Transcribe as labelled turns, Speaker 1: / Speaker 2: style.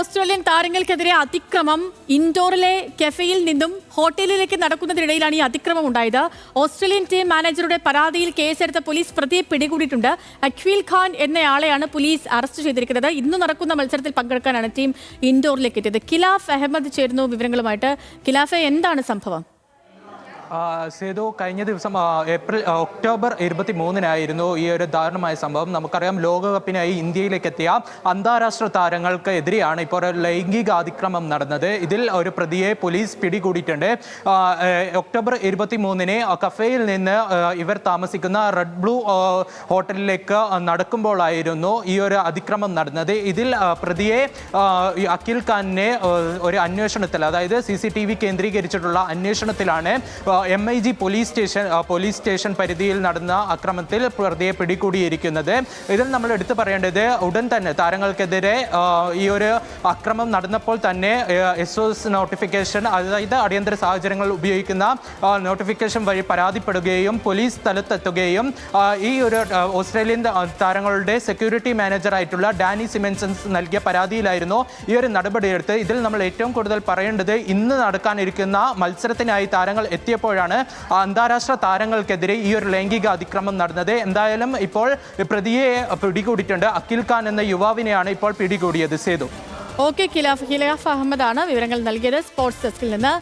Speaker 1: Australian താരങ്ങൾക്കെതിരെ അതിക്രമം ഇൻഡോറിലെ കഫേയിൽ നിന്നും ഹോട്ടലിലേക്ക് നടക്കുന്നതിനിടയിലാണ് ഈ അതിക്രമം ഉണ്ടായത്. ഓസ്ട്രേലിയൻ ടീം മാനേജറുടെ പരാതിയിൽ കേസെടുത്ത പോലീസ് പ്രതിയെ പിടികൂടിയിട്ടുണ്ട്. അഖ്വീൽ ഖാൻ എന്നയാളെയാണ് പോലീസ് അറസ്റ്റ് ചെയ്തിരിക്കുന്നത്. ഇന്ന് നടക്കുന്ന മത്സരത്തിൽ പങ്കെടുക്കാനാണ് ടീം ഇൻഡോറിലേക്ക് എത്തിയത്. ഖിലാഫ് അഹമ്മദ് ചേരുന്നു വിവരങ്ങളുമായിട്ട്. ഖിലാഫെ, എന്താണ് സംഭവം?
Speaker 2: സേതു, കഴിഞ്ഞ ദിവസം ഒക്ടോബർ 23-നായിരുന്നു ഈ ഒരു ദാരുണമായ സംഭവം. നമുക്കറിയാം, ലോകകപ്പിനായി ഇന്ത്യയിലേക്ക് എത്തിയ അന്താരാഷ്ട്ര താരങ്ങൾക്ക് എതിരെയാണ് ഇപ്പോൾ ലൈംഗിക അതിക്രമം നടന്നത്. ഇതിൽ ഒരു പ്രതിയെ പോലീസ് പിടികൂടിയിട്ടുണ്ട്. ഒക്ടോബർ 23-ന് കഫേയിൽ നിന്ന് ഇവർ താമസിക്കുന്ന റെഡ് ബ്ലൂ ഹോട്ടലിലേക്ക് നടക്കുമ്പോഴായിരുന്നു ഈ ഒരു അതിക്രമം നടന്നത്. ഇതിൽ പ്രതിയെ അഖിൽ ഖാനെ ഒരു അന്വേഷണത്തിൽ, അതായത് CCTV കേന്ദ്രീകരിച്ചിട്ടുള്ള അന്വേഷണത്തിലാണ് MIG പോലീസ് സ്റ്റേഷൻ പരിധിയിൽ നടന്ന അക്രമത്തിൽ പ്രതിയെ പിടികൂടിയിരിക്കുന്നത്. ഇതിൽ നമ്മൾ എടുത്തു പറയേണ്ടത്, ഉടൻ തന്നെ താരങ്ങൾക്കെതിരെ ഈ ഒരു അക്രമം നടന്നപ്പോൾ തന്നെ SOS നോട്ടിഫിക്കേഷൻ, അതായത് അടിയന്തര സാഹചര്യങ്ങൾ ഉപയോഗിക്കുന്ന നോട്ടിഫിക്കേഷൻ വഴി പരാതിപ്പെടുകയും പോലീസ് സ്ഥലത്തെത്തുകയും ഈ ഒരു ഓസ്ട്രേലിയൻ താരങ്ങളുടെ സെക്യൂരിറ്റി മാനേജറായിട്ടുള്ള ഡാനി സിമൻസൺസ് നൽകിയ പരാതിയിലായിരുന്നു ഈ ഒരു നടപടിയെടുത്ത്. ഇതിൽ നമ്മൾ ഏറ്റവും കൂടുതൽ പറയേണ്ടത്, ഇന്ന് നടക്കാനിരിക്കുന്ന മത്സരത്തിനായി താരങ്ങൾ എത്തിയപ്പോഴാണ് അന്താരാഷ്ട്ര താരങ്ങൾക്കെതിരെ ഈ ഒരു ലൈംഗിക അതിക്രമം നടന്നത്. എന്തായാലും ഇപ്പോൾ പ്രതിയെ പിടികൂടിയിട്ടുണ്ട്. അഖിൽ ഖാൻ എന്ന യുവാവിനെയാണ് ഇപ്പോൾ പിടികൂടിയത്. സേതു.
Speaker 1: ഓക്കെ, ഖിലാഫ് അഹമ്മദാണ് വിവരങ്ങൾ നൽകിയത് സ്പോർട്സ് ഡെസ്കിൽ നിന്ന്.